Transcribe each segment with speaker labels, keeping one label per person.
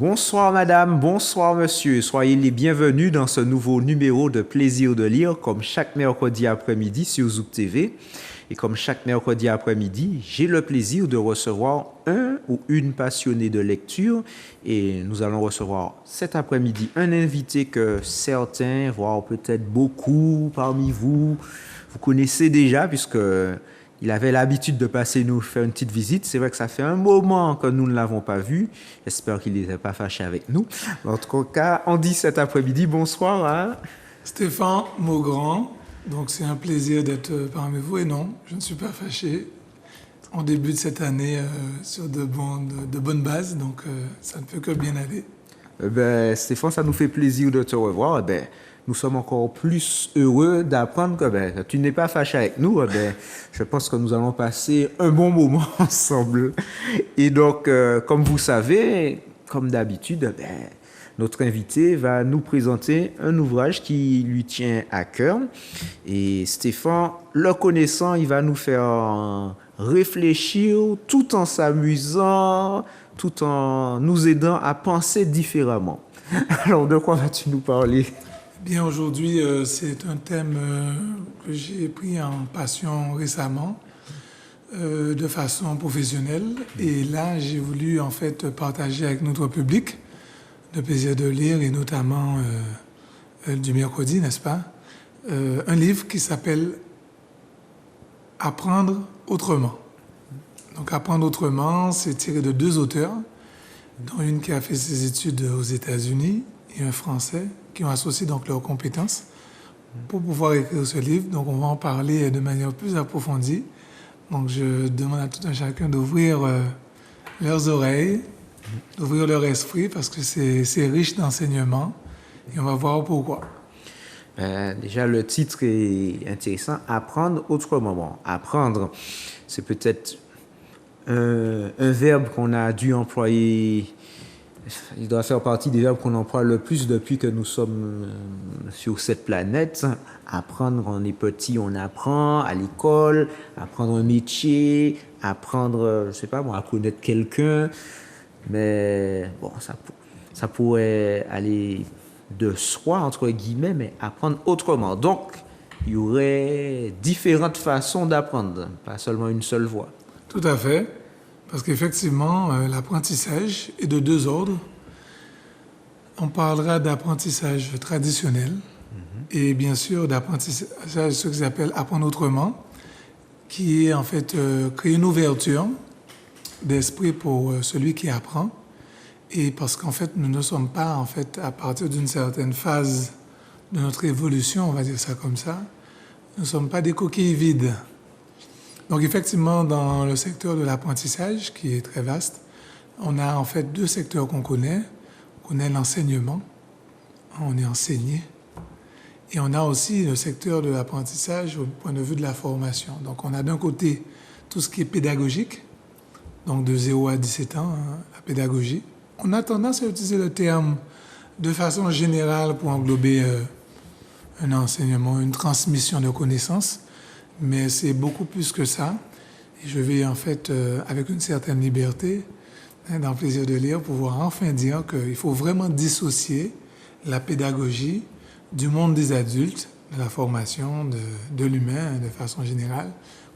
Speaker 1: Bonsoir madame, bonsoir monsieur, soyez les bienvenus dans ce nouveau numéro de Plaisir de lire comme chaque mercredi après-midi sur Zouk TV. Et comme chaque mercredi après-midi, j'ai le plaisir de recevoir un ou une passionnée de lecture et nous allons recevoir cet après-midi un invité que certains, voire peut-être beaucoup parmi vous, vous connaissez déjà puisque il avait l'habitude de passer nous faire une petite visite. C'est vrai que ça fait un moment que nous ne l'avons pas vu. J'espère qu'il n'était pas fâché avec nous. En tout cas, on dit cet après-midi bonsoir à
Speaker 2: Stéphane Maugrand. Donc c'est un plaisir d'être parmi vous. Et non, je ne suis pas fâché. On débute cette année sur de bonnes bases. Donc ça ne peut que bien aller.
Speaker 1: Stéphane, ça nous fait plaisir de te revoir. Nous sommes encore plus heureux d'apprendre que tu n'es pas fâché avec nous. Je pense que nous allons passer un bon moment ensemble. Et donc, comme vous savez, comme d'habitude, notre invité va nous présenter un ouvrage qui lui tient à cœur. Et Stéphane, le connaissant, il va nous faire réfléchir tout en s'amusant, tout en nous aidant à penser différemment. Alors, de quoi vas-tu nous parler ?
Speaker 2: Bien, aujourd'hui, c'est un thème que j'ai pris en passion récemment, de façon professionnelle. Et là, j'ai voulu en fait partager avec notre public le plaisir de lire, et notamment du mercredi, n'est-ce pas, un livre qui s'appelle « Apprendre autrement ». Donc, « Apprendre autrement », c'est tiré de deux auteurs, dont une qui a fait ses études aux États-Unis et un Français, qui ont associé donc leurs compétences pour pouvoir écrire ce livre. Donc, on va en parler de manière plus approfondie. Donc, je demande à tout un chacun d'ouvrir leurs oreilles, d'ouvrir leur esprit, parce que c'est riche d'enseignements. Et on va voir pourquoi.
Speaker 1: Déjà, le titre est intéressant. Apprendre autrement. Bon, apprendre, c'est peut-être un verbe qu'on a dû employer. Il doit faire partie des verbes qu'on emploie le plus depuis que nous sommes sur cette planète. Apprendre, on est petit, on apprend à l'école, apprendre un métier, apprendre, je sais pas, à connaître quelqu'un. Mais bon, ça pourrait aller de soi, entre guillemets, mais apprendre autrement. Donc, il y aurait différentes façons d'apprendre, pas seulement une seule voie.
Speaker 2: Tout à fait. Parce qu'effectivement, l'apprentissage est de deux ordres. On parlera d'apprentissage traditionnel et bien sûr d'apprentissage, ce qu'ils appellent apprendre autrement, qui est en fait créer une ouverture d'esprit pour celui qui apprend. Et parce qu'en fait, nous ne sommes pas, en fait, à partir d'une certaine phase de notre évolution, on va dire ça comme ça, nous ne sommes pas des coquilles vides. Donc effectivement, dans le secteur de l'apprentissage, qui est très vaste, on a en fait deux secteurs qu'on connaît. On connaît l'enseignement, on est enseigné, et on a aussi le secteur de l'apprentissage au point de vue de la formation. Donc on a d'un côté tout ce qui est pédagogique, donc de 0 à 17 ans, la pédagogie. On a tendance à utiliser le terme de façon générale pour englober un enseignement, une transmission de connaissances, mais c'est beaucoup plus que ça. Et je vais en fait, avec une certaine liberté, dans le plaisir de lire, pouvoir enfin dire qu'il faut vraiment dissocier la pédagogie du monde des adultes, de la formation de l'humain de façon générale,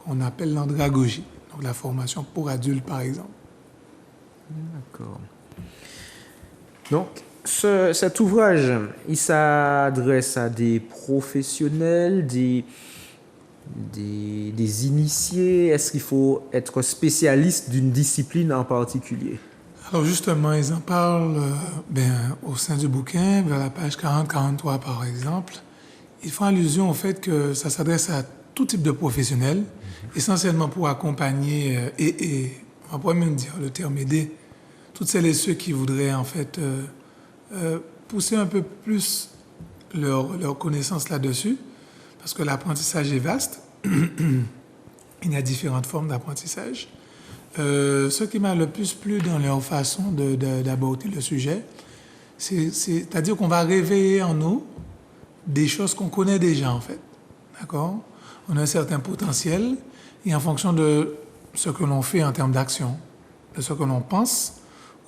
Speaker 2: qu'on appelle l'andragogie, donc la formation pour adultes par exemple.
Speaker 1: D'accord. Donc, cet ouvrage, il s'adresse à des professionnels, des initiés. Est-ce qu'il faut être spécialiste d'une discipline en particulier?
Speaker 2: Alors justement, ils en parlent au sein du bouquin, vers la page 40-43 par exemple. Ils font allusion au fait que ça s'adresse à tout type de professionnels, essentiellement pour accompagner et on va même dire le terme aider, toutes celles et ceux qui voudraient en fait pousser un peu plus leur connaissance là-dessus, parce que l'apprentissage est vaste. Il y a différentes formes d'apprentissage. Ce qui m'a le plus plu dans leur façon d'aborder le sujet, c'est-à-dire qu'on va réveiller en nous des choses qu'on connaît déjà, en fait. D'accord? On a un certain potentiel, et en fonction de ce que l'on fait en termes d'action, de ce que l'on pense,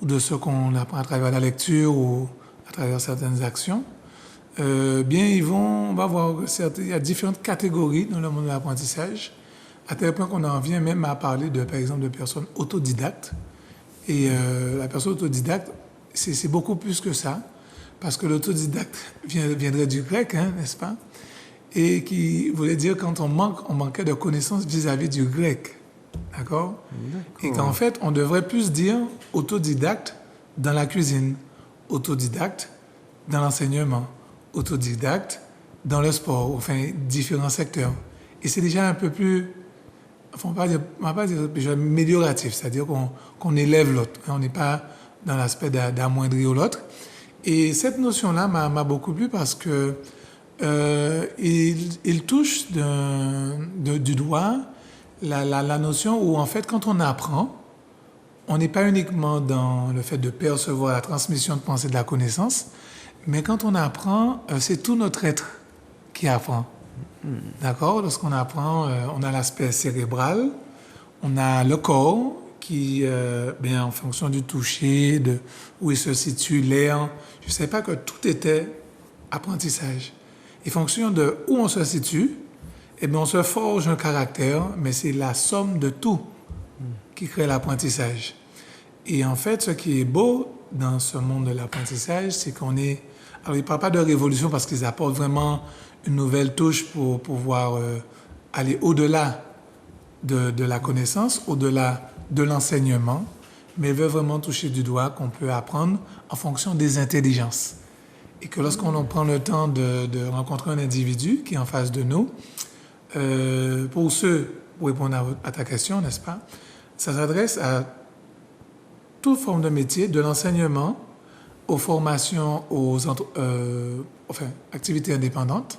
Speaker 2: ou de ce qu'on apprend à travers la lecture ou à travers certaines actions, on va voir qu'il y a différentes catégories dans le monde de l'apprentissage, à tel point qu'on en vient même à parler par exemple, de personnes autodidactes. Et la personne autodidacte, c'est beaucoup plus que ça, parce que l'autodidacte viendrait du grec, n'est-ce pas? Et qui voulait dire quand on manquait de connaissances vis-à-vis du grec. D'accord? Et qu'en fait, on devrait plus dire autodidacte dans la cuisine, autodidacte dans l'enseignement, autodidacte dans le sport, enfin, différents secteurs. Et c'est déjà un peu plus, on va pas dire amélioratif, c'est-à-dire qu'on élève l'autre. On n'est pas dans l'aspect d'amoindrir l'autre. Et cette notion-là m'a beaucoup plu parce que il touche du doigt la notion où, en fait, quand on apprend, on n'est pas uniquement dans le fait de percevoir la transmission de pensée de la connaissance, mais quand on apprend, c'est tout notre être qui apprend. D'accord? Lorsqu'on apprend, on a l'aspect cérébral, on a le corps qui, en fonction du toucher, de où il se situe, l'air, je ne savais pas que tout était apprentissage. En fonction de où on se situe, on se forge un caractère, mais c'est la somme de tout qui crée l'apprentissage. Et en fait, ce qui est beau dans ce monde de l'apprentissage, c'est qu'on est... Alors, ils ne parlent pas de révolution parce qu'ils apportent vraiment une nouvelle touche pour pouvoir aller au-delà de la connaissance, au-delà de l'enseignement, mais ils veulent vraiment toucher du doigt qu'on peut apprendre en fonction des intelligences. Et que lorsqu'on prend le temps de rencontrer un individu qui est en face de nous, pour répondre à ta question, n'est-ce pas, ça s'adresse à toute forme de métier, de l'enseignement aux formations, activités indépendantes.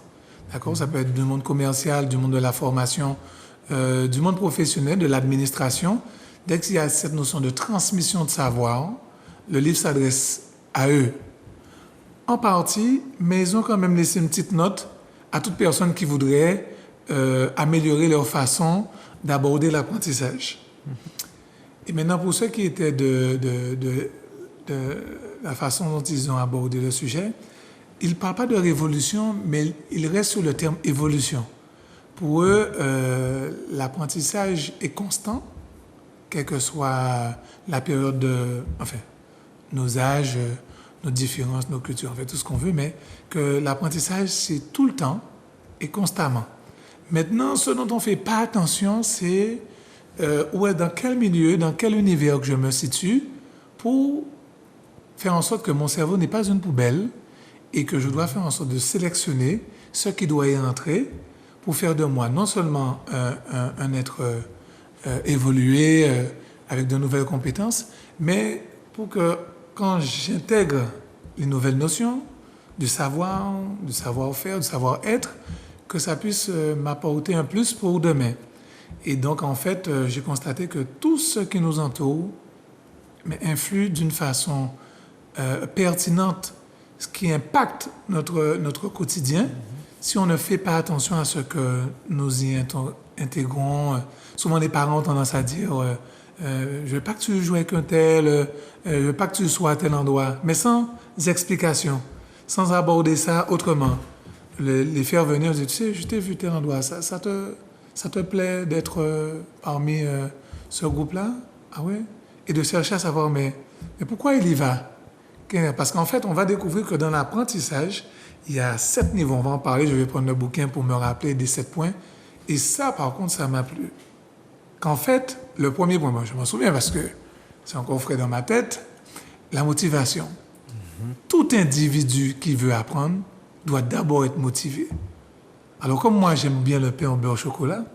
Speaker 2: D'accord? Ça peut être du monde commercial, du monde de la formation, du monde professionnel, de l'administration. Dès qu'il y a cette notion de transmission de savoir, le livre s'adresse à eux. En partie, mais ils ont quand même laissé une petite note à toute personne qui voudrait améliorer leur façon d'aborder l'apprentissage. Et maintenant, pour ceux qui étaient de la façon dont ils ont abordé le sujet, ils ne parlent pas de révolution, mais ils restent sur le terme évolution. Pour eux, l'apprentissage est constant, quelle que soit la période nos âges, nos différences, nos cultures, en fait, tout ce qu'on veut, mais que l'apprentissage, c'est tout le temps et constamment. Maintenant, ce dont on ne fait pas attention, c'est dans quel milieu, dans quel univers que je me situe pour faire en sorte que mon cerveau n'est pas une poubelle et que je dois faire en sorte de sélectionner ce qui doit y entrer pour faire de moi non seulement un être évolué avec de nouvelles compétences, mais pour que quand j'intègre les nouvelles notions du savoir, du savoir-faire, du savoir-être, que ça puisse m'apporter un plus pour demain. Et donc, en fait, j'ai constaté que tout ce qui nous entoure influe d'une façon pertinente, ce qui impacte notre quotidien, si on ne fait pas attention à ce que nous y intégrons. Souvent, les parents ont tendance à dire je ne veux pas que tu joues avec un tel, je ne veux pas que tu sois à tel endroit, mais sans explication, sans aborder ça autrement. Les faire venir, dire, tu sais, je t'ai vu tel endroit, ça te plaît d'être parmi ce groupe-là? Ah ouais? Et de chercher à savoir, mais pourquoi il y va? Parce qu'en fait, on va découvrir que dans l'apprentissage, il y a 7 niveaux. On va en parler, je vais prendre le bouquin pour me rappeler des 7 points. Et ça, par contre, ça m'a plu. Qu'en fait, le premier point, je m'en souviens parce que c'est encore frais dans ma tête, la motivation. Tout individu qui veut apprendre doit d'abord être motivé. Alors, comme moi, j'aime bien le pain au beurre au chocolat,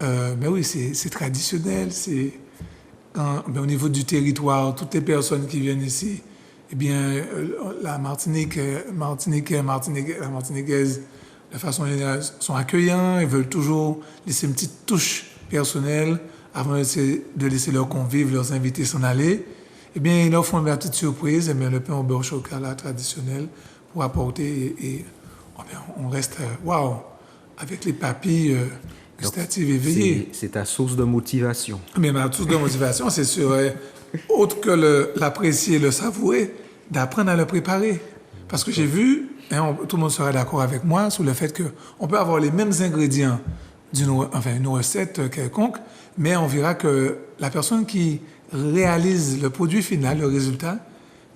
Speaker 2: mais oui, c'est traditionnel. Au niveau du territoire, toutes les personnes qui viennent ici, la Martiniquaise, de façon générale, sont accueillants. Ils veulent toujours laisser une petite touche personnelle avant de laisser leurs convives, leurs invités s'en aller. Ils leur font une petite surprise, le pain au beurre au chocolat traditionnel pour apporter et on reste avec les papilles gustatives éveillées.
Speaker 1: C'est ta source de motivation.
Speaker 2: Mais ma source de motivation, c'est sur autre que l'apprécier, le savourer, d'apprendre à le préparer. Parce que j'ai vu, tout le monde sera d'accord avec moi sur le fait qu'on peut avoir les mêmes ingrédients une recette quelconque, mais on verra que la personne qui réalise le produit final, le résultat,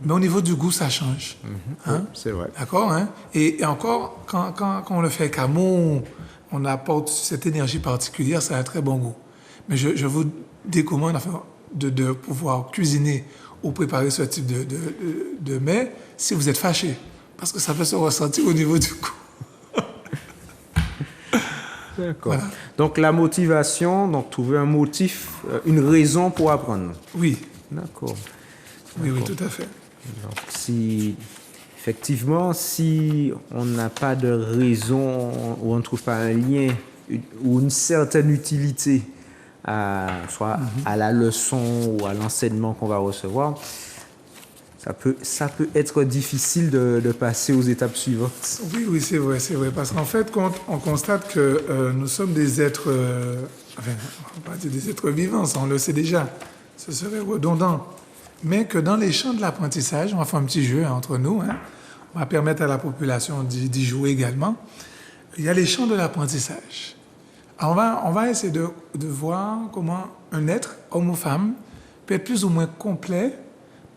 Speaker 2: mais au niveau du goût, ça change.
Speaker 1: Oui, c'est vrai.
Speaker 2: D'accord, hein? Et encore, quand on le fait avec amour, on apporte cette énergie particulière, ça a un très bon goût. Mais je vous décommande de pouvoir cuisiner ou préparer ce type de mets si vous êtes fâché, parce que ça peut se ressentir au niveau du goût.
Speaker 1: D'accord.
Speaker 2: Voilà.
Speaker 1: Donc la motivation, donc trouver un motif, une raison pour apprendre.
Speaker 2: Oui,
Speaker 1: D'accord.
Speaker 2: oui, tout à fait.
Speaker 1: Donc, effectivement, si on n'a pas de raison ou on ne trouve pas un lien ou une certaine utilité soit à la leçon ou à l'enseignement qu'on va recevoir, ça peut être difficile de passer aux étapes suivantes.
Speaker 2: Oui, c'est vrai. Parce qu'en fait, quand on constate que nous sommes des êtres, on va pas dire des êtres vivants, ça on le sait déjà, ce serait redondant. Mais que dans les champs de l'apprentissage, on va faire un petit jeu entre nous, hein, on va permettre à la population d'y jouer également. Il y a les champs de l'apprentissage. Alors on va essayer de voir comment un être, homme ou femme, peut être plus ou moins complet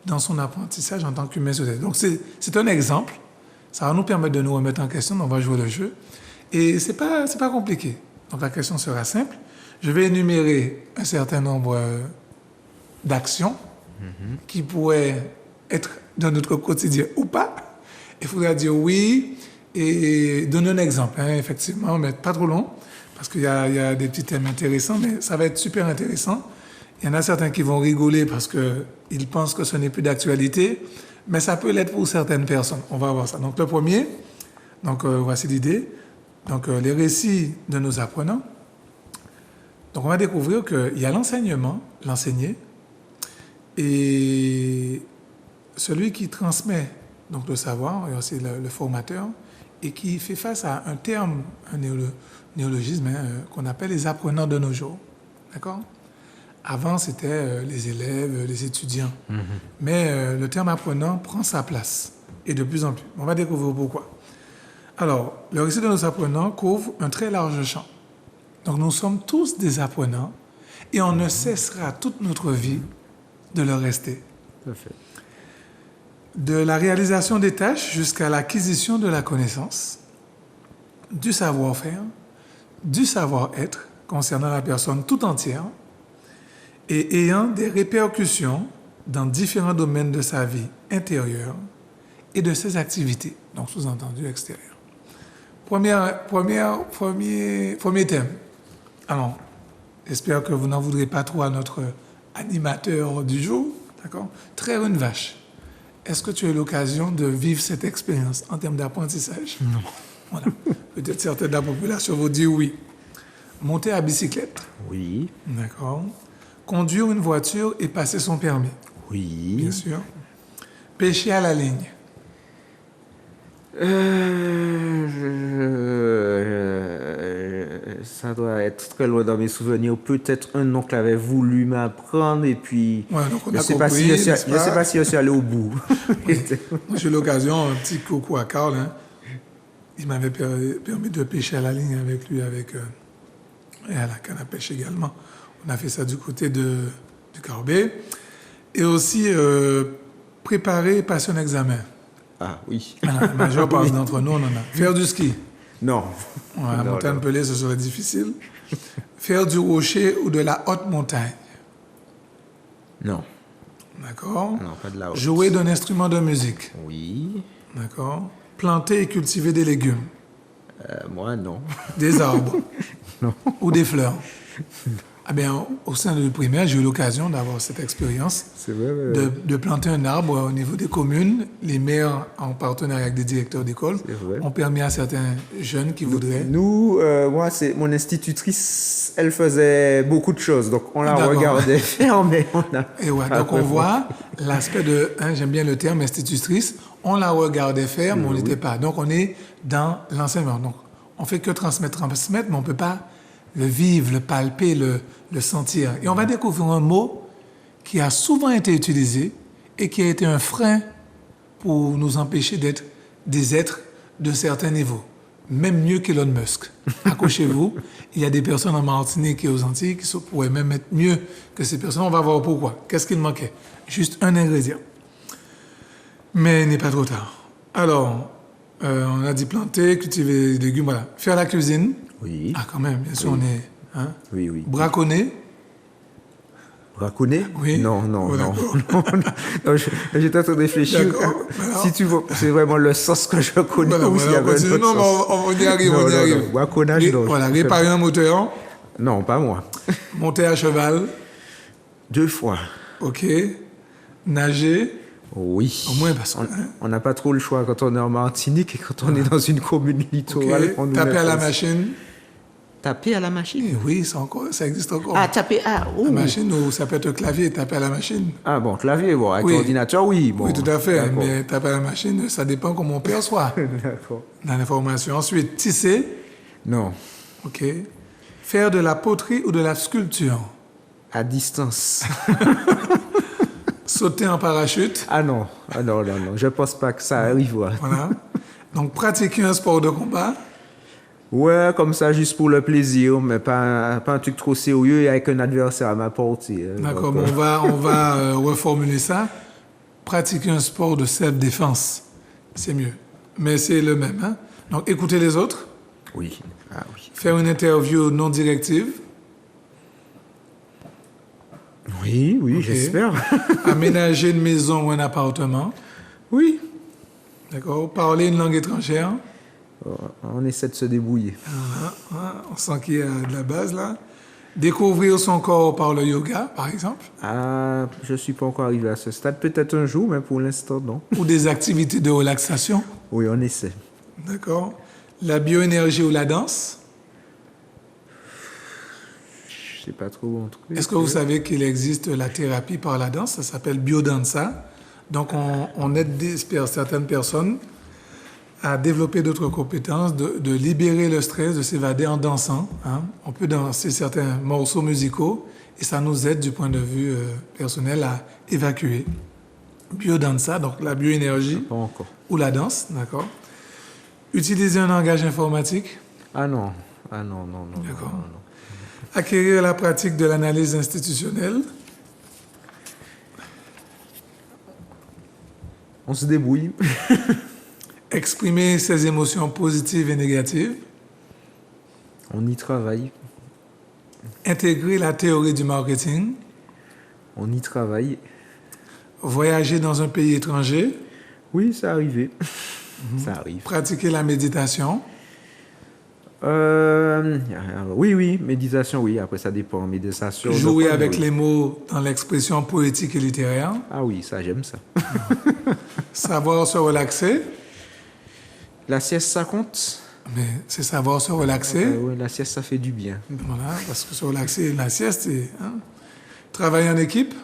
Speaker 2: dans son apprentissage en tant qu'humain sur Terre. Donc c'est un exemple. Ça va nous permettre de nous remettre en question. On va jouer le jeu. Et c'est pas compliqué. Donc la question sera simple. Je vais énumérer un certain nombre d'actions qui pourraient être dans notre quotidien ou pas. Il faudra dire oui et donner un exemple, hein, effectivement, mais pas trop long, parce qu'il y a des petits thèmes intéressants, mais ça va être super intéressant. Il y en a certains qui vont rigoler parce qu'ils pensent que ce n'est plus d'actualité, mais ça peut l'être pour certaines personnes. On va voir ça. Donc le premier, voici l'idée. Donc les récits de nos apprenants. Donc on va découvrir qu'il y a l'enseignement, l'enseigné, et celui qui transmet donc le savoir, c'est le formateur, et qui fait face à un terme, un néologisme qu'on appelle les apprenants de nos jours. D'accord ? Avant, c'était les élèves, les étudiants. Mais le terme apprenant prend sa place, et de plus en plus. On va découvrir pourquoi. Alors, le récit de nos apprenants couvre un très large champ. Donc nous sommes tous des apprenants, et on ne cessera toute notre vie de le rester.
Speaker 1: Parfait.
Speaker 2: De la réalisation des tâches jusqu'à l'acquisition de la connaissance, du savoir-faire, du savoir-être concernant la personne tout entière et ayant des répercussions dans différents domaines de sa vie intérieure et de ses activités, donc sous-entendu extérieures. Premier thème. Alors, j'espère que vous n'en voudrez pas trop à notre animateur du jour, d'accord ? Traire une vache. Est-ce que tu as eu l'occasion de vivre cette expérience en termes d'apprentissage ?
Speaker 1: Non.
Speaker 2: Voilà. Peut-être certains de la population vont dire oui. Monter à bicyclette.
Speaker 1: Oui.
Speaker 2: D'accord. Conduire une voiture et passer son permis.
Speaker 1: Oui.
Speaker 2: Bien sûr. Pêcher à la ligne.
Speaker 1: Ça doit être très loin dans mes souvenirs. Peut-être un oncle avait voulu m'apprendre et puis
Speaker 2: Ouais, donc on
Speaker 1: je
Speaker 2: a
Speaker 1: ne sais pas
Speaker 2: compris,
Speaker 1: si je
Speaker 2: n'est-ce
Speaker 1: sais pas si je suis allé au bout.
Speaker 2: Oui. Moi, j'ai eu l'occasion, un petit coucou à Carl, hein. Il m'avait permis de pêcher à la ligne avec lui, et à la canne à pêche également. On a fait ça du côté du Carbet. Et aussi préparer et passer un examen.
Speaker 1: Ah oui.
Speaker 2: Voilà, la majeure partie d'entre nous, on en a. Faire du ski.
Speaker 1: Non.
Speaker 2: Ouais, à
Speaker 1: Non,
Speaker 2: montagne
Speaker 1: non.
Speaker 2: pelée, ce serait difficile. Faire du rocher ou de la haute montagne.
Speaker 1: Non.
Speaker 2: D'accord.
Speaker 1: Non, pas de la haute.
Speaker 2: Jouer d'un instrument de musique.
Speaker 1: Oui.
Speaker 2: D'accord. Planter et cultiver des légumes,
Speaker 1: Moi, non.
Speaker 2: des arbres
Speaker 1: Non.
Speaker 2: ou des fleurs. Ah bien, au sein du primaire, j'ai eu l'occasion d'avoir cette expérience
Speaker 1: C'est vrai.
Speaker 2: de planter un arbre au niveau des communes. Les maires, en partenariat avec des directeurs d'école,
Speaker 1: C'est vrai.
Speaker 2: ont permis à certains jeunes qui voudraient...
Speaker 1: Nous, moi, c'est mon institutrice, elle faisait beaucoup de choses. Donc, on la
Speaker 2: D'accord.
Speaker 1: regardait faire, mais on a...
Speaker 2: Et ouais,
Speaker 1: pas
Speaker 2: donc on
Speaker 1: vraiment-
Speaker 2: voit l'aspect de, j'aime bien le terme institutrice, on la regardait faire, mais on n'était pas. Donc on est dans l'enseignement. Donc on fait que transmettre, mais on ne peut pas le vivre, le palper, le sentir. Et on va découvrir un mot qui a souvent été utilisé et qui a été un frein pour nous empêcher d'être des êtres de certains niveaux. Même mieux qu'Elon Musk. Accrochez-vous, il y a des personnes en Martinique et aux Antilles qui pourraient même être mieux que ces personnes. On va voir pourquoi. Qu'est-ce qu'il manquait? Juste un ingrédient. Mais il n'est pas trop tard. Alors, on a dit planter, cultiver des légumes, voilà. Faire la cuisine.
Speaker 1: Oui.
Speaker 2: Ah, quand même, bien sûr, on est... Hein?
Speaker 1: Oui, oui.
Speaker 2: Braconner.
Speaker 1: Braconner?
Speaker 2: Oui.
Speaker 1: Non, non,
Speaker 2: Oh,
Speaker 1: non. Non, j'étais en train de réfléchir.
Speaker 2: D'accord.
Speaker 1: Si tu vois, c'est vraiment le sens que je connais.
Speaker 2: Voilà,
Speaker 1: ou s'il y
Speaker 2: voilà,
Speaker 1: avait un
Speaker 2: continue.
Speaker 1: autre
Speaker 2: Non, mais
Speaker 1: sens.
Speaker 2: on y arrive,
Speaker 1: Non,
Speaker 2: on y
Speaker 1: non,
Speaker 2: arrive.
Speaker 1: non. Braconnage, non.
Speaker 2: Voilà, réparer un moteur,
Speaker 1: Non, pas moi.
Speaker 2: monter à cheval,
Speaker 1: 2 fois.
Speaker 2: ok, nager,
Speaker 1: Oui.
Speaker 2: au moins parce que...
Speaker 1: On n'a pas trop le choix quand on est en Martinique et quand on est dans une commune littorale.
Speaker 2: Ok,
Speaker 1: on nous
Speaker 2: taper
Speaker 1: met
Speaker 2: à la
Speaker 1: comme ça.
Speaker 2: machine.
Speaker 1: Taper à la machine?
Speaker 2: Eh oui, ça existe encore.
Speaker 1: Ah, taper. Ah, oh.
Speaker 2: La machine, ou ça peut être un clavier, taper à la machine.
Speaker 1: Ah bon, clavier, bon, avec
Speaker 2: Oui.
Speaker 1: l'ordinateur, oui. Bon,
Speaker 2: Oui, tout à fait.
Speaker 1: d'accord.
Speaker 2: Mais taper à la machine, ça dépend comment on perçoit
Speaker 1: D'accord.
Speaker 2: dans l'information. Ensuite, tisser,
Speaker 1: Non,
Speaker 2: ok. Faire de la poterie ou de la sculpture.
Speaker 1: à distance.
Speaker 2: Sauter en parachute,
Speaker 1: Ah non, non, non. Je pense pas que ça arrive. Ouais.
Speaker 2: voilà. Donc, pratiquer un sport de combat.
Speaker 1: Ouais, comme ça, juste pour le plaisir, mais pas un truc trop sérieux et avec un adversaire à ma portée.
Speaker 2: D'accord,
Speaker 1: Donc,
Speaker 2: bon, on va reformuler ça. Pratiquer un sport de self-défense, c'est mieux. Mais c'est le même. Hein? Donc, écouter les autres,
Speaker 1: Oui, ah oui.
Speaker 2: faire une interview non directive,
Speaker 1: Oui, oui,
Speaker 2: Ok.
Speaker 1: j'espère.
Speaker 2: aménager une maison ou un appartement,
Speaker 1: Oui.
Speaker 2: d'accord, parler une langue étrangère,
Speaker 1: On essaie de se débrouiller.
Speaker 2: hein, on sent qu'il y a de la base là, découvrir son corps par le yoga, par exemple,
Speaker 1: Ah, je suis pas encore arrivé à ce stade. Peut-être un jour, mais pour l'instant, non.
Speaker 2: ou des activités de relaxation,
Speaker 1: Oui, on essaie.
Speaker 2: d'accord, la bioénergie ou la danse.
Speaker 1: Je sais pas trop mon truc.
Speaker 2: Est-ce que vous savez qu'il existe la thérapie par la danse? Ça s'appelle biodanza. Donc, on aide certaines personnes à développer d'autres compétences, de libérer le stress, de s'évader en dansant. Hein. On peut danser certains morceaux musicaux et ça nous aide du point de vue personnel à évacuer. Biodanza, donc la bioénergie
Speaker 1: Pas encore.
Speaker 2: ou la danse, d'accord. Utiliser un langage informatique.
Speaker 1: Ah non. Ah non, non, non.
Speaker 2: D'accord.
Speaker 1: non, non.
Speaker 2: Acquérir la pratique de l'analyse institutionnelle.
Speaker 1: On se débrouille.
Speaker 2: Exprimer ses émotions positives et négatives.
Speaker 1: On y travaille.
Speaker 2: Intégrer la théorie du marketing.
Speaker 1: On y travaille.
Speaker 2: Voyager dans un pays étranger.
Speaker 1: Oui, ça arrive. Ça arrive.
Speaker 2: Pratiquer la méditation.
Speaker 1: Oui, oui, méditation, oui. Après, ça dépend. Méditation.
Speaker 2: Jouer
Speaker 1: je crois,
Speaker 2: avec
Speaker 1: oui.
Speaker 2: les mots dans l'expression poétique et littéraire.
Speaker 1: Ah oui, ça, j'aime ça.
Speaker 2: Savoir se relaxer.
Speaker 1: La sieste, ça compte?
Speaker 2: Mais c'est savoir se relaxer.
Speaker 1: Oui, la sieste, ça fait du bien.
Speaker 2: Voilà, parce que se relaxer, la sieste, c'est... hein. Travailler en équipe.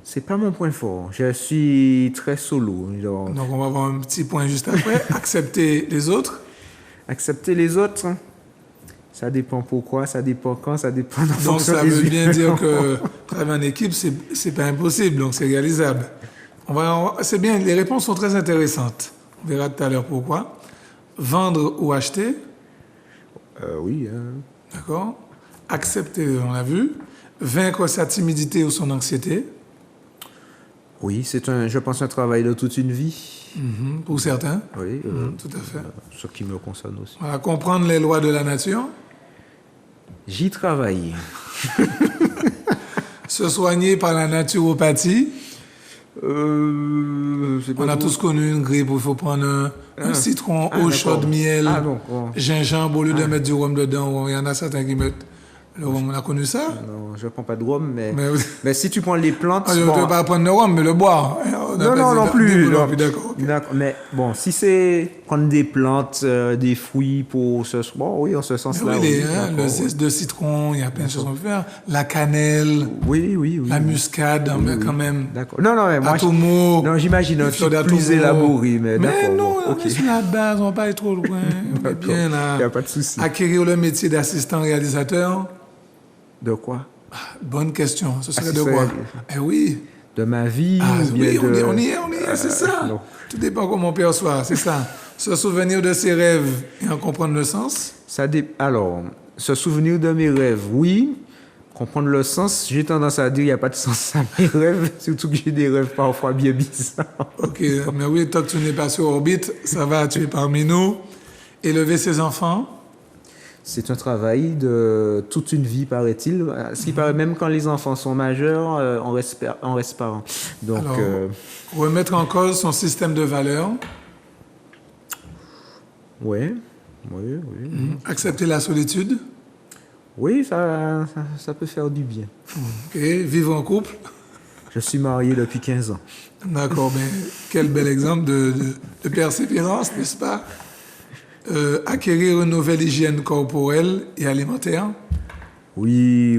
Speaker 1: C'est pas mon point fort. Je suis très solo. Genre,
Speaker 2: Donc, on va avoir un petit point juste après. Accepter les autres.
Speaker 1: accepter les autres, hein, ça dépend pourquoi, ça dépend quand, ça dépend en
Speaker 2: Donc,
Speaker 1: fonction
Speaker 2: ça
Speaker 1: des
Speaker 2: veut bien
Speaker 1: humains.
Speaker 2: dire que travailler en équipe, c'est pas impossible, donc c'est réalisable. C'est bien, les réponses sont très intéressantes. On verra tout à l'heure pourquoi. Vendre ou acheter,
Speaker 1: Oui, hein.
Speaker 2: d'accord. Accepter, on l'a vu. Vaincre sa timidité ou son anxiété,
Speaker 1: Oui, je pense, un travail de toute une vie.
Speaker 2: pour certains.
Speaker 1: Oui,
Speaker 2: Tout à fait.
Speaker 1: ce qui me concerne aussi.
Speaker 2: Voilà, comprendre les lois de la nature.
Speaker 1: J'y travaille.
Speaker 2: Se soigner par la naturopathie.
Speaker 1: C'est pas
Speaker 2: On a
Speaker 1: trop-
Speaker 2: tous connu une grippe où il faut prendre un citron, eau
Speaker 1: d'accord.
Speaker 2: chaude, miel,
Speaker 1: Ah, donc, bon.
Speaker 2: gingembre, au lieu de mettre du rhum dedans. Il y en a certains qui mettent le rhum. On a connu ça.
Speaker 1: Non, je prends pas de rhum, mais,
Speaker 2: Mais-
Speaker 1: mais si tu prends les plantes...
Speaker 2: Ah, je ne
Speaker 1: bon,
Speaker 2: veux pas prendre le rhum, mais le boire.
Speaker 1: non, non, non plus.
Speaker 2: Non,
Speaker 1: non.
Speaker 2: plus, d'accord. ok.
Speaker 1: D'accord. Mais bon, si c'est prendre des plantes, des fruits pour ce... Bon, oui, en ce
Speaker 2: Mais
Speaker 1: sens-là,
Speaker 2: oui,
Speaker 1: oui.
Speaker 2: le
Speaker 1: d'accord,
Speaker 2: zeste de citron, il y a plein de choses qu'on peut faire. La cannelle,
Speaker 1: oui, oui, oui.
Speaker 2: la
Speaker 1: oui.
Speaker 2: muscade,
Speaker 1: Oui,
Speaker 2: mais
Speaker 1: oui.
Speaker 2: quand même.
Speaker 1: D'accord. Non, non, mais moi...
Speaker 2: Atomo.
Speaker 1: Non, j'imagine un
Speaker 2: les fleurs
Speaker 1: truc
Speaker 2: d'atomo.
Speaker 1: plus élaboré, mais d'accord.
Speaker 2: non,
Speaker 1: bon,
Speaker 2: on
Speaker 1: ok.
Speaker 2: est sur la base, on va pas aller trop loin. On est bien
Speaker 1: Il n'y
Speaker 2: là.
Speaker 1: a pas de souci.
Speaker 2: Acquérir le métier d'assistant réalisateur.
Speaker 1: De quoi?
Speaker 2: Bonne question. Ce serait
Speaker 1: ce
Speaker 2: de
Speaker 1: serait-
Speaker 2: quoi? Eh oui.
Speaker 1: De ma vie
Speaker 2: Ah,
Speaker 1: ou bien
Speaker 2: oui,
Speaker 1: de...
Speaker 2: on y est, c'est ça.
Speaker 1: non.
Speaker 2: Tout dépend comment on perçoit, c'est ça. Se souvenir de ses rêves et en comprendre le sens.
Speaker 1: Alors, se souvenir de mes rêves, oui. Comprendre le sens, j'ai tendance à dire qu'il n'y a pas de sens à mes rêves, surtout que j'ai des rêves parfois bien bizarres.
Speaker 2: Ok, mais oui, tant que tu n'es pas sur orbite, ça va, tu es parmi nous. Élever ses enfants.
Speaker 1: C'est un travail de toute une vie, paraît-il. Ce qui paraît, même quand les enfants sont majeurs, on reste parents. Donc,
Speaker 2: Alors, remettre en cause son système de valeurs.
Speaker 1: oui.
Speaker 2: Accepter la solitude.
Speaker 1: Oui, ça peut faire du bien.
Speaker 2: Ok, vivre en couple.
Speaker 1: Je suis marié depuis 15 ans.
Speaker 2: D'accord, mais quel bel exemple de persévérance, n'est-ce pas? Acquérir une nouvelle hygiène corporelle et alimentaire.
Speaker 1: Oui.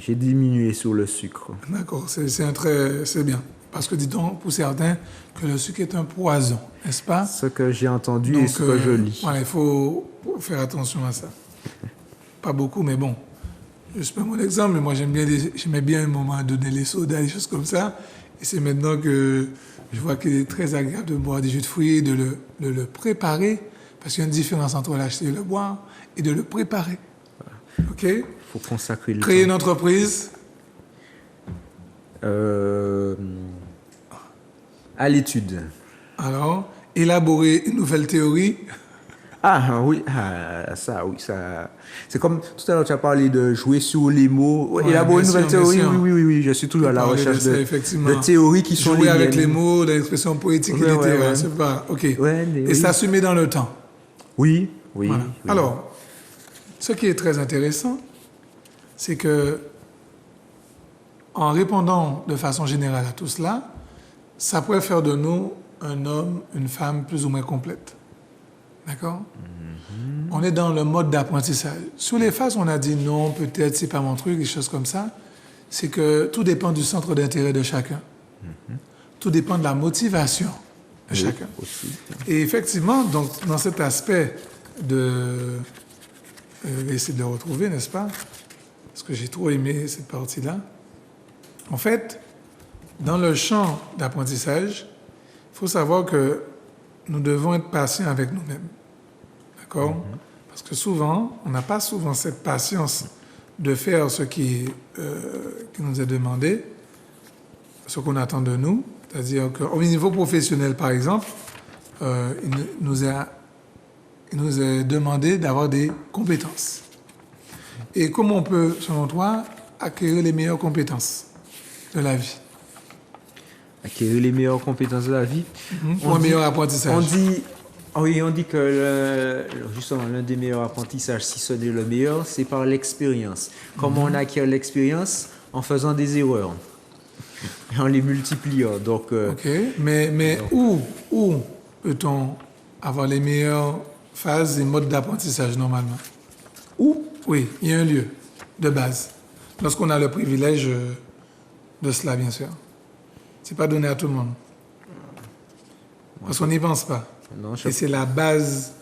Speaker 1: J'ai diminué sur le sucre.
Speaker 2: D'accord, c'est bien. Parce que dit-on, pour certains, que le sucre est un poison, n'est-ce pas?
Speaker 1: Ce que j'ai entendu et
Speaker 2: Donc,
Speaker 1: ce que je lis.
Speaker 2: voilà, il faut faire attention à ça. Pas beaucoup, mais bon. Je prends mon exemple, mais moi j'aimais bien un moment donner les sodas, des choses comme ça. Et c'est maintenant que je vois qu'il est très agréable de boire des jus de fruits, de le préparer, parce qu'il y a une différence entre l'acheter et le boire, et de le préparer. OK?
Speaker 1: Il faut consacrer le
Speaker 2: Créer
Speaker 1: temps.
Speaker 2: une entreprise.
Speaker 1: À l'étude.
Speaker 2: Alors, élaborer une nouvelle théorie.
Speaker 1: Ah oui, ça. C'est comme tout à l'heure, tu as parlé de jouer sur les mots,
Speaker 2: Ouais,
Speaker 1: élaborer une
Speaker 2: bien
Speaker 1: nouvelle
Speaker 2: sûr,
Speaker 1: théorie.
Speaker 2: bien sûr.
Speaker 1: Oui, je suis toujours à la
Speaker 2: Parler de
Speaker 1: recherche
Speaker 2: ça,
Speaker 1: de
Speaker 2: effectivement.
Speaker 1: théories qui sont
Speaker 2: Jouer
Speaker 1: les
Speaker 2: avec les
Speaker 1: miennes.
Speaker 2: mots, l'expression poétique et
Speaker 1: Ouais,
Speaker 2: littéraire,
Speaker 1: ouais.
Speaker 2: c'est pas... OK.
Speaker 1: Ouais, mais
Speaker 2: Et
Speaker 1: oui.
Speaker 2: s'assumer dans le temps.
Speaker 1: Oui.
Speaker 2: Voilà.
Speaker 1: Oui.
Speaker 2: Alors, ce qui est très intéressant, c'est que en répondant de façon générale à tout cela, ça pourrait faire de nous un homme, une femme plus ou moins complète. D'accord? On est dans le mode d'apprentissage. Sur les phases, on a dit non, peut-être, c'est pas mon truc, des choses comme ça. C'est que tout dépend du centre d'intérêt de chacun. Tout dépend de la motivation de chacun.
Speaker 1: Aussi.
Speaker 2: Et effectivement, donc, dans cet aspect de... je vais essayer de le retrouver, n'est-ce pas? Parce que j'ai trop aimé cette partie-là. En fait, dans le champ d'apprentissage, il faut savoir que nous devons être patients avec nous-mêmes. D'accord? Parce que souvent, on n'a pas souvent cette patience de faire ce qui nous est demandé, ce qu'on attend de nous. C'est-à-dire qu'au niveau professionnel, par exemple, il nous est demandé d'avoir des compétences. Et comment on peut, selon toi, acquérir les meilleures compétences de la vie?
Speaker 1: Acquérir les meilleures compétences de la vie.
Speaker 2: Pour un meilleur apprentissage.
Speaker 1: On dit que justement l'un des meilleurs apprentissages, si ce n'est le meilleur, c'est par l'expérience. Comment on acquiert l'expérience? En faisant des erreurs. Et en les multipliant. Donc,
Speaker 2: OK. Mais où peut-on avoir les meilleures phases et modes d'apprentissage normalement?
Speaker 1: où?
Speaker 2: Oui, il y a un lieu de base. Lorsqu'on a le privilège de cela, bien sûr. C'est pas donné à tout le monde. Parce qu'on n'y pense pas.
Speaker 1: Non,
Speaker 2: Et c'est la base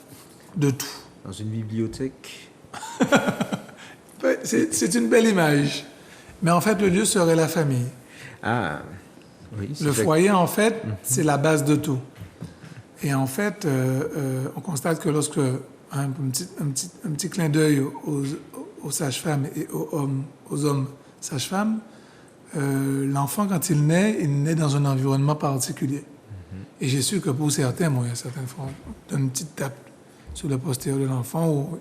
Speaker 2: de tout.
Speaker 1: dans une bibliothèque.
Speaker 2: C'est une belle image. Mais en fait, le lieu serait la famille.
Speaker 1: Ah, oui. c'est
Speaker 2: Le
Speaker 1: vrai.
Speaker 2: foyer, en fait, c'est la base de tout. Et en fait, on constate que lorsque un petit clin d'œil aux sages-femmes et aux hommes sages-femmes, l'enfant, quand il naît dans un environnement particulier. Et j'ai su que pour certains, il y a certaines fois, on donne une petite tape sur le postérieur de l'enfant ou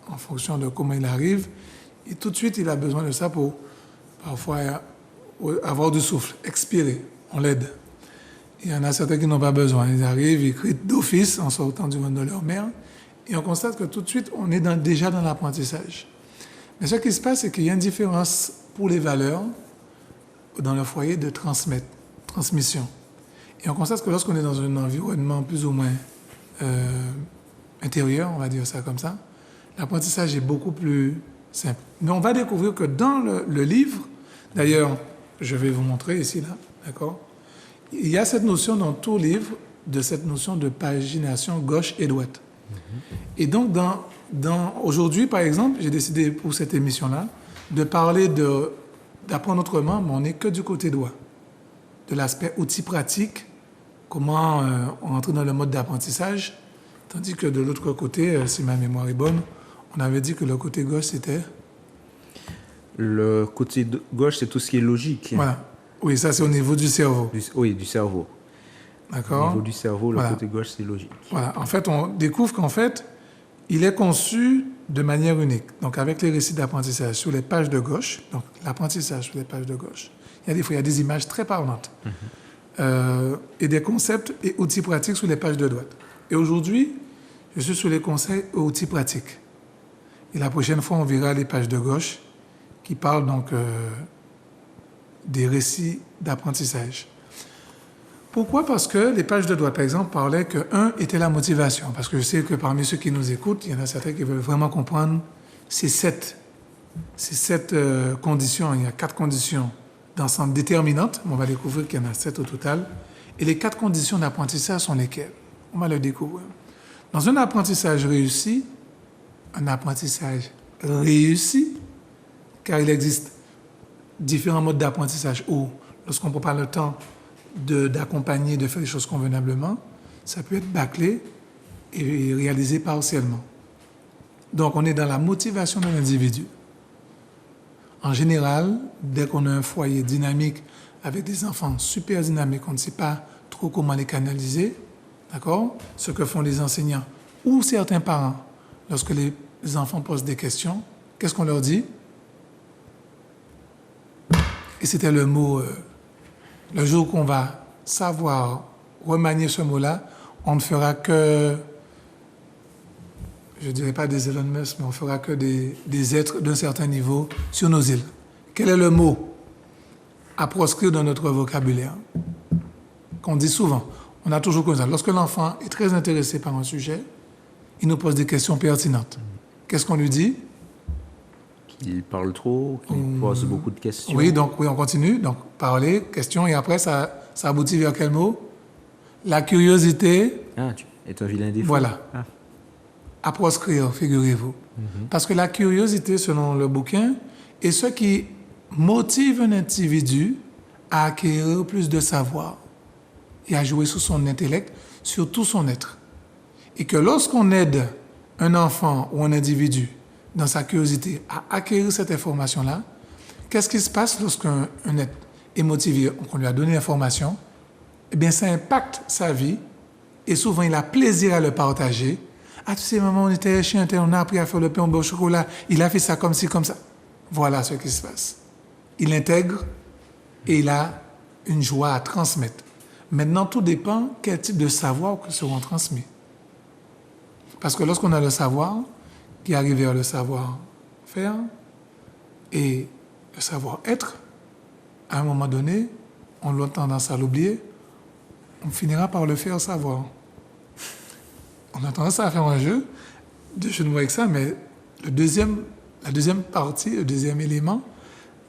Speaker 2: en fonction de comment il arrive. Et tout de suite, il a besoin de ça pour parfois avoir du souffle, expirer. On l'aide. Il y en a certains qui n'ont pas besoin. Ils arrivent, ils crient d'office en sortant du ventre de leur mère. Et on constate que tout de suite, on est déjà dans l'apprentissage. Mais ce qui se passe, c'est qu'il y a une différence pour les valeurs dans le foyer de transmission. Et on constate que lorsqu'on est dans un environnement plus ou moins intérieur, on va dire ça comme ça, l'apprentissage est beaucoup plus simple. Mais on va découvrir que dans le livre, d'ailleurs, je vais vous montrer ici, là, d'accord? Il y a cette notion dans tout livre, de cette notion de pagination gauche et droite. Et donc, aujourd'hui, par exemple, j'ai décidé pour cette émission-là de parler d'apprendre autrement, mais on n'est que du côté droit. De l'aspect outil pratique, comment on entre dans le mode d'apprentissage, tandis que de l'autre côté, si ma mémoire est bonne, on avait dit que le côté gauche, c'était...
Speaker 1: Le côté gauche, c'est tout ce qui est logique.
Speaker 2: Voilà. Oui, ça, c'est au niveau du cerveau.
Speaker 1: Oui, du cerveau.
Speaker 2: D'accord.
Speaker 1: Au niveau du cerveau, le côté gauche, c'est logique.
Speaker 2: Voilà. En fait, on découvre qu'en fait, il est conçu de manière unique. Donc, avec les récits d'apprentissage sur les pages de gauche, donc l'apprentissage sur les pages de gauche, il y a des images très parlantes et des concepts et outils pratiques sur les pages de droite. Et aujourd'hui, je suis sur les conseils et outils pratiques. Et la prochaine fois, on verra les pages de gauche qui parlent donc des récits d'apprentissage. Pourquoi? Parce que les pages de droite, par exemple, parlaient que un était la motivation. Parce que je sais que parmi ceux qui nous écoutent, il y en a certains qui veulent vraiment comprendre ces sept conditions. Il y a 4 conditions d'ensemble déterminantes. On va découvrir qu'il y en a 7 au total. Et les 4 conditions d'apprentissage sont lesquelles? On va le découvrir. Dans un apprentissage réussi, car il existe différents modes d'apprentissage où, lorsqu'on ne prend pas le temps d'accompagner, de faire les choses convenablement, ça peut être bâclé et réalisé partiellement. Donc, on est dans la motivation de l'individu. En général, dès qu'on a un foyer dynamique avec des enfants super dynamiques, on ne sait pas trop comment les canaliser, d'accord? Ce que font les enseignants ou certains parents, lorsque les enfants posent des questions, qu'est-ce qu'on leur dit? Et c'était le mot... le jour qu'on va savoir remanier ce mot-là, on ne fera que, je ne dirais pas des Elon Musk, mais on fera que des êtres d'un certain niveau sur nos îles. Quel est le mot à proscrire dans notre vocabulaire? Qu'on dit souvent. On a toujours comme ça. Lorsque l'enfant est très intéressé par un sujet, il nous pose des questions pertinentes. Qu'est-ce qu'on lui dit?
Speaker 1: Il parle trop, il pose beaucoup de questions.
Speaker 2: Oui, on continue. Donc, parler, question, et après, ça aboutit vers quel mot? La curiosité.
Speaker 1: Ah, tu es un vilain défaut.
Speaker 2: Voilà. Ah. À proscrire, figurez-vous. Parce que la curiosité, selon le bouquin, est ce qui motive un individu à acquérir plus de savoir et à jouer sur son intellect, sur tout son être. Et que lorsqu'on aide un enfant ou un individu dans sa curiosité à acquérir cette information-là, qu'est-ce qui se passe lorsqu'un être est motivé, qu'on lui a donné l'information? Eh bien, ça impacte sa vie et souvent, il a plaisir à le partager. Ah, tu sais, maman, on était chez un tel, on a appris à faire le pain au beurre au chocolat, il a fait ça comme ci, comme ça. Voilà ce qui se passe. Il intègre et il a une joie à transmettre. Maintenant, tout dépend quel type de savoir que seront transmis. Parce que lorsqu'on a le savoir, qui arrive vers le savoir-faire et le savoir-être, à un moment donné, on a tendance à l'oublier, on finira par le faire savoir. On a tendance à faire un jeu de mots avec ça, mais la deuxième partie, le deuxième élément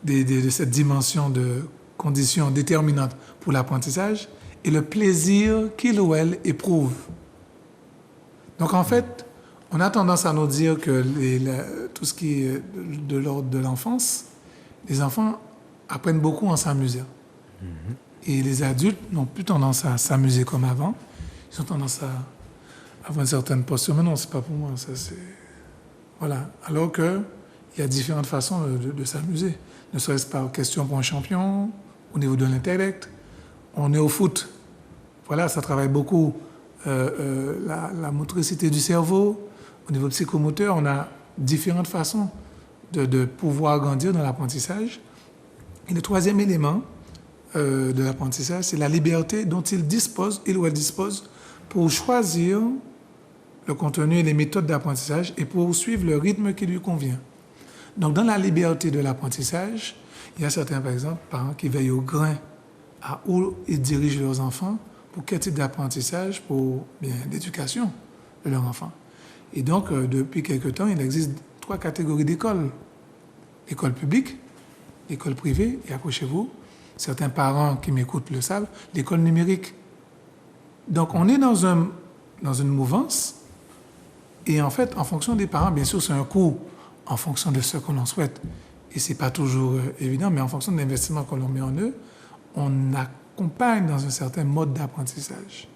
Speaker 2: de cette dimension de conditions déterminantes pour l'apprentissage est le plaisir qu'il ou elle éprouve. Donc en fait, on a tendance à nous dire que tout ce qui est de l'ordre de l'enfance, les enfants apprennent beaucoup en s'amusant. Et les adultes n'ont plus tendance à s'amuser comme avant. Ils ont tendance à avoir une certaine posture. Mais non, c'est pas pour moi. Ça, c'est... Voilà. Alors qu'il y a différentes façons de s'amuser. Ne serait-ce pas question pour un champion, au niveau de l'intellect. On est au foot. Voilà, ça travaille beaucoup la motricité du cerveau. Au niveau psychomoteur, on a différentes façons de pouvoir grandir dans l'apprentissage. Et le troisième élément de l'apprentissage, c'est la liberté dont il ou elle dispose pour choisir le contenu et les méthodes d'apprentissage et pour suivre le rythme qui lui convient. Donc, dans la liberté de l'apprentissage, il y a certains, par exemple, parents qui veillent au grain à où ils dirigent leurs enfants, pour quel type d'apprentissage, pour l'éducation de leurs enfants. Et donc, depuis quelque temps, il existe 3 catégories d'écoles. L'école publique, l'école privée, et accrochez-vous, certains parents qui m'écoutent le savent, l'école numérique. Donc, on est dans une mouvance, et en fait, en fonction des parents, bien sûr, c'est un coût en fonction de ce que l'on souhaite et ce n'est pas toujours évident, mais en fonction de l'investissement que l'on met en eux, on accompagne dans un certain mode d'apprentissage.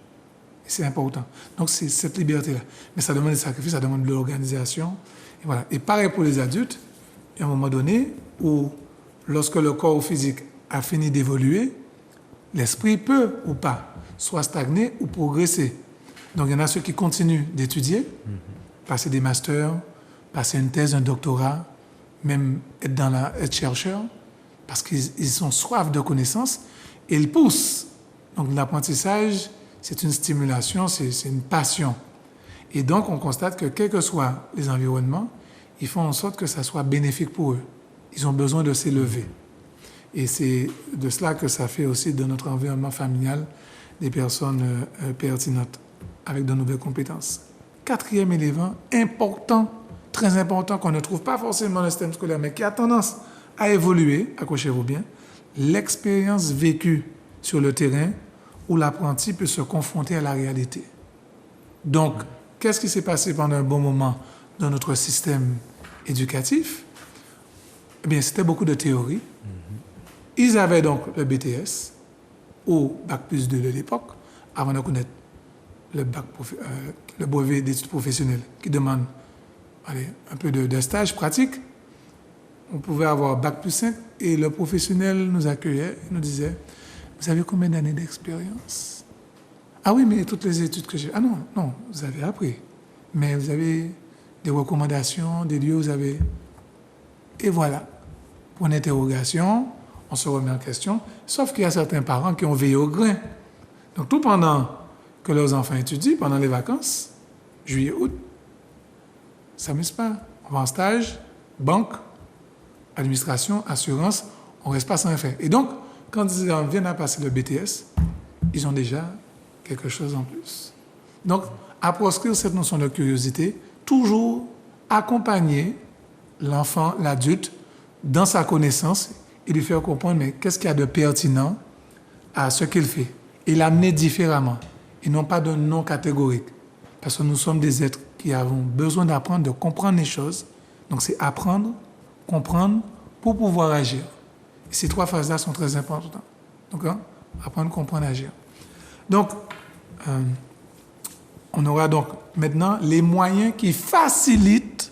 Speaker 2: Et c'est important. Donc, c'est cette liberté-là. Mais ça demande des sacrifices, ça demande de l'organisation. Et voilà. Et pareil pour les adultes, il y a un moment donné où, lorsque le corps physique a fini d'évoluer, l'esprit peut ou pas soit stagner ou progresser. Donc, il y en a ceux qui continuent d'étudier, passer des masters, passer une thèse, un doctorat, même être chercheur, parce qu'ils sont soif de connaissances et ils poussent. Donc, l'apprentissage, c'est une stimulation, c'est une passion. Et donc, on constate que, quels que soient les environnements, ils font en sorte que ça soit bénéfique pour eux. Ils ont besoin de s'élever. Et c'est de cela que ça fait aussi de notre environnement familial des personnes pertinentes, avec de nouvelles compétences. Quatrième élément important, très important, qu'on ne trouve pas forcément dans le système scolaire, mais qui a tendance à évoluer, accrochez-vous bien, l'expérience vécue sur le terrain où l'apprenti peut se confronter à la réalité. Donc, qu'est-ce qui s'est passé pendant un bon moment dans notre système éducatif? Eh bien, c'était beaucoup de théorie. Ils avaient donc le BTS ou Bac+2 de l'époque, avant de connaître le brevet d'études professionnelles qui demande un peu de stage pratique. On pouvait avoir Bac+5 et le professionnel nous accueillait, nous disait « Vous avez combien d'années d'expérience ?» Ah oui, mais toutes les études que j'ai... Ah non, vous avez appris. Mais vous avez des recommandations, des lieux, vous avez... Et voilà. Pour une interrogation, on se remet en question. Sauf qu'il y a certains parents qui ont veillé au grain. Donc, tout pendant que leurs enfants étudient, pendant les vacances, juillet, août, ça ne s'amuse pas. On va en stage, banque, administration, assurance, on ne reste pas sans rien faire. Et donc, quand ils viennent à passer le BTS, ils ont déjà quelque chose en plus. Donc, à proscrire cette notion de curiosité, toujours accompagner l'enfant, l'adulte, dans sa connaissance et lui faire comprendre mais qu'est-ce qu'il y a de pertinent à ce qu'il fait. Et l'amener différemment, et non pas de non catégorique. Parce que nous sommes des êtres qui avons besoin d'apprendre, de comprendre les choses. Donc, c'est apprendre, comprendre, pour pouvoir agir. Et ces trois phases-là sont très importantes. Donc, apprendre, comprendre, agir. Donc, on aura donc maintenant les moyens qui facilitent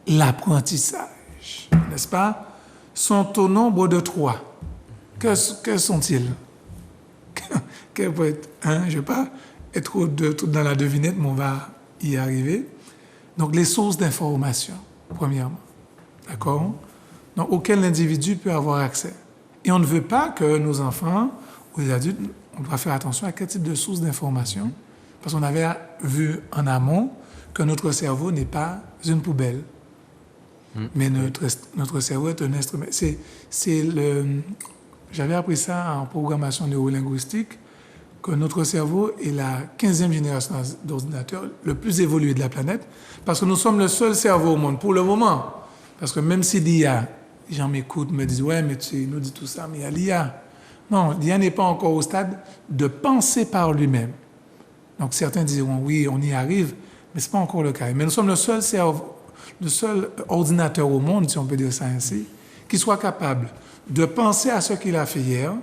Speaker 2: l'apprentissage, n'est-ce pas, sont au nombre de 3. Que sont-ils? Quel peut être un? Je ne vais pas être trop dans la devinette, mais on va y arriver. Donc, les sources d'information, premièrement, d'accord? Donc, auxquelles l'individu peut avoir accès. Et on ne veut pas que nos enfants ou les adultes, on doit faire attention à quel type de sources d'information, parce qu'on avait vu en amont que notre cerveau n'est pas une poubelle. Mais notre cerveau est un instrument. J'avais appris ça en programmation neurolinguistique, que notre cerveau est la 15e génération d'ordinateurs le plus évolué de la planète, parce que nous sommes le seul cerveau au monde, pour le moment. Parce que même si l'IA, les gens m'écoutent, me disent « Ouais, mais tu nous dis tout ça, mais il y a l'IA. » Non, l'IA n'est pas encore au stade de penser par lui-même. Donc certains diront « Oui, on y arrive », mais ce n'est pas encore le cas. Mais nous sommes le seul cerveau, le seul ordinateur au monde, si on peut dire ça ainsi, qui soit capable de penser à ce qu'il a fait hier,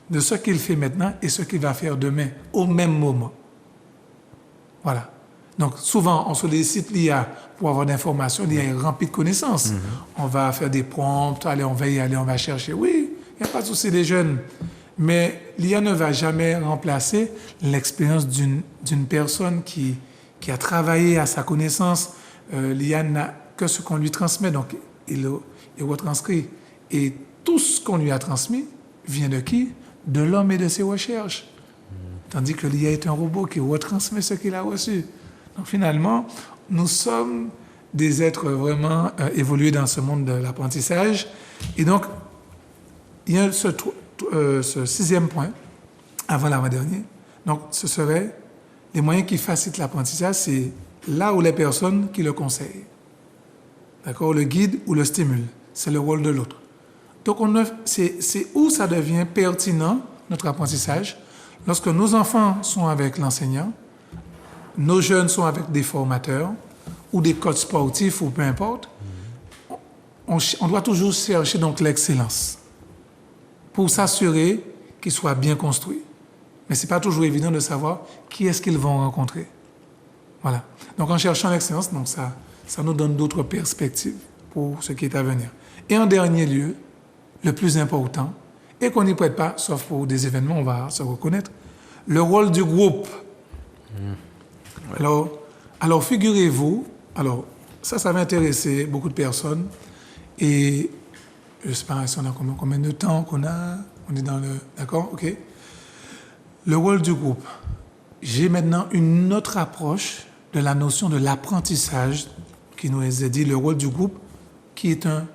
Speaker 2: de ce qu'il fait maintenant et ce qu'il va faire demain, au même moment. Voilà. Donc, souvent, on sollicite l'IA pour avoir d'informations. L'IA est remplie de connaissances. On va faire des prompts, allez, on va y aller, on va chercher. Oui, il n'y a pas de souci des jeunes. Mais l'IA ne va jamais remplacer l'expérience d'une personne qui a travaillé à sa connaissance. L'IA n'a que ce qu'on lui transmet, donc il retranscrit. Et tout ce qu'on lui a transmis vient de qui? De l'homme et de ses recherches. Tandis que l'IA est un robot qui retransmet ce qu'il a reçu. Donc finalement, nous sommes des êtres vraiment évolués dans ce monde de l'apprentissage. Et donc, il y a ce 6e point, avant l'avant-dernier. Donc, ce serait les moyens qui facilitent l'apprentissage, c'est là où les personnes qui le conseillent. D'accord? Le guide ou le stimule. C'est le rôle de l'autre. Donc, c'est où ça devient pertinent, notre apprentissage, lorsque nos enfants sont avec l'enseignant, nos jeunes sont avec des formateurs ou des coachs sportifs ou peu importe. on doit toujours chercher donc l'excellence pour s'assurer qu'il soit bien construit. Mais ce n'est pas toujours évident de savoir qui est-ce qu'ils vont rencontrer. Voilà. Donc en cherchant l'excellence, donc ça nous donne d'autres perspectives pour ce qui est à venir. Et en dernier lieu, le plus important, et qu'on n'y prête pas, sauf pour des événements, on va se reconnaître, le rôle du groupe. Alors figurez-vous, ça va intéresser beaucoup de personnes, et je ne sais pas si on a combien de temps qu'on a, on est dans le... D'accord, ok. Le rôle du groupe. J'ai maintenant une autre approche de la notion de l'apprentissage qui nous est dit, le rôle du groupe, qui est un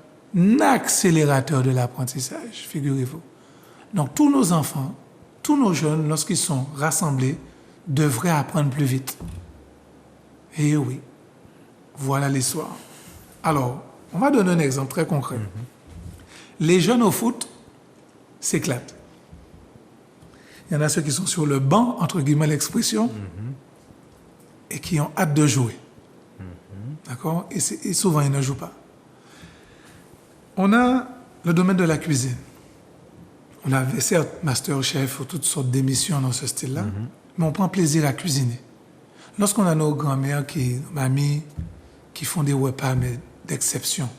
Speaker 2: accélérateur de l'apprentissage, figurez-vous. Donc tous nos enfants, tous nos jeunes, lorsqu'ils sont rassemblés, devraient apprendre plus vite. Et oui, voilà l'histoire. Alors, on va donner un exemple très concret. Les jeunes au foot s'éclatent. Il y en a ceux qui sont sur le banc, entre guillemets l'expression, et qui ont hâte de jouer. D'accord ? Et souvent, ils ne jouent pas. On a le domaine de la cuisine. On avait certes Masterchef ou toutes sortes d'émissions dans ce style-là, mais on prend plaisir à cuisiner. Lorsqu'on a nos grands-mères, nos mamies, qui font des repas mais d'exception,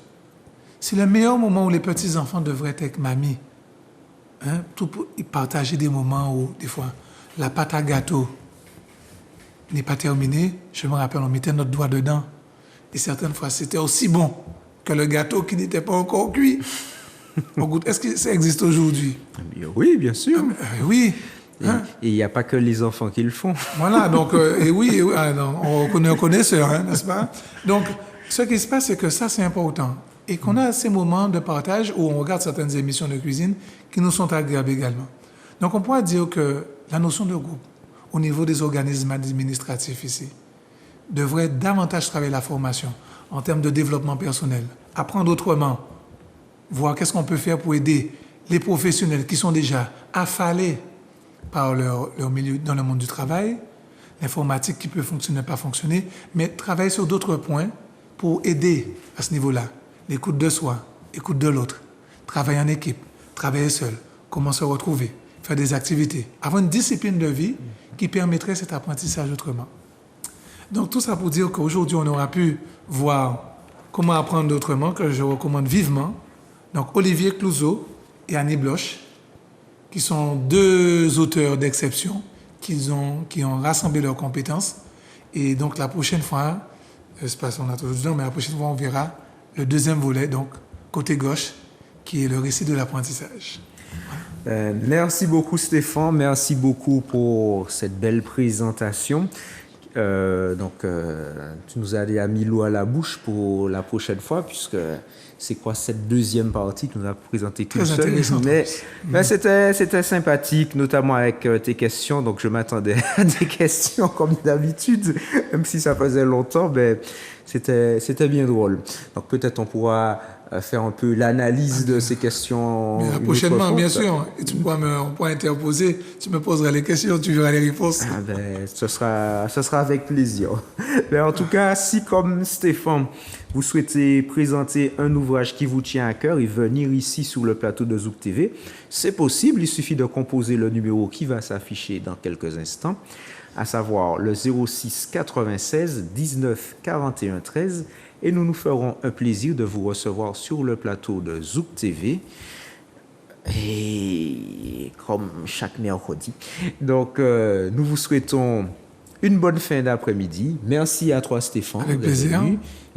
Speaker 2: c'est le meilleur moment où les petits-enfants devraient être avec mamie. Pour partager des moments où, des fois, la pâte à gâteau n'est pas terminée. Je me rappelle, on mettait notre doigt dedans. Et certaines fois, c'était aussi bon que le gâteau qui n'était pas encore cuit. Est-ce que ça existe aujourd'hui?
Speaker 1: Oui, bien sûr.
Speaker 2: Oui.
Speaker 1: Et il n'y a pas que les enfants qui le font.
Speaker 2: Voilà, donc, on reconnaît un connaisseur, n'est-ce pas? Donc, ce qui se passe, c'est que ça, c'est important. Et qu'on a ces moments de partage où on regarde certaines émissions de cuisine qui nous sont agréables également. Donc, on pourrait dire que la notion de groupe, au niveau des organismes administratifs ici, devrait davantage travailler la formation en termes de développement personnel, apprendre autrement, voir qu'est-ce qu'on peut faire pour aider les professionnels qui sont déjà affalés par leur milieu dans le monde du travail, l'informatique qui peut fonctionner, pas fonctionner, mais travailler sur d'autres points pour aider à ce niveau-là. L'écoute de soi, écoute de l'autre, travailler en équipe, travailler seul, comment se retrouver, faire des activités, avoir une discipline de vie qui permettrait cet apprentissage autrement. Donc tout ça pour dire qu'aujourd'hui, on aura pu voir comment apprendre autrement, que je recommande vivement. Donc Olivier Clouzot et Annie Bloch, qui sont deux auteurs d'exception, qui ont rassemblé leurs compétences. Et donc la prochaine fois, je sais pas si on a toujours du temps, mais la prochaine fois, on verra le deuxième volet, donc côté gauche, qui est le récit de l'apprentissage.
Speaker 1: Merci beaucoup Stéphane, merci beaucoup pour cette belle présentation. Tu nous as mis l'eau à la bouche pour la prochaine fois, puisque c'est quoi cette deuxième partie que nous avons présentée tout seul. Mais c'était sympathique, notamment avec tes questions. Donc je m'attendais à des questions comme d'habitude, même si ça faisait longtemps, mais c'était bien drôle. Donc peut-être on pourra faire un peu l'analyse de ces questions.
Speaker 2: Prochainement, bien sûr. Et on pourra interposer. Tu me poseras les questions, tu verras les réponses.
Speaker 1: Ce sera avec plaisir. Mais en tout cas, si comme Stéphane, vous souhaitez présenter un ouvrage qui vous tient à cœur et venir ici sur le plateau de Zouk TV, c'est possible. Il suffit de composer le numéro qui va s'afficher dans quelques instants, à savoir le 06 96 19 41 13. Et nous nous ferons un plaisir de vous recevoir sur le plateau de Zouk TV. Et comme chaque mercredi. Donc, nous vous souhaitons une bonne fin d'après-midi. Merci à toi, Stéphane.
Speaker 2: Avec plaisir.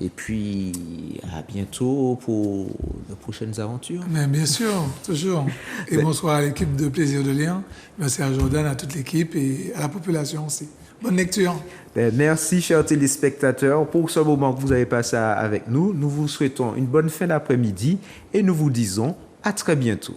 Speaker 1: Et puis, à bientôt pour de prochaines aventures.
Speaker 2: Mais bien sûr, toujours. Et bonsoir à l'équipe de Plaisir de Lire. Merci à Jordan, à toute l'équipe et à la population aussi. Bonne lecture.
Speaker 1: Merci, chers téléspectateurs, pour ce moment que vous avez passé avec nous. Nous vous souhaitons une bonne fin d'après-midi et nous vous disons à très bientôt.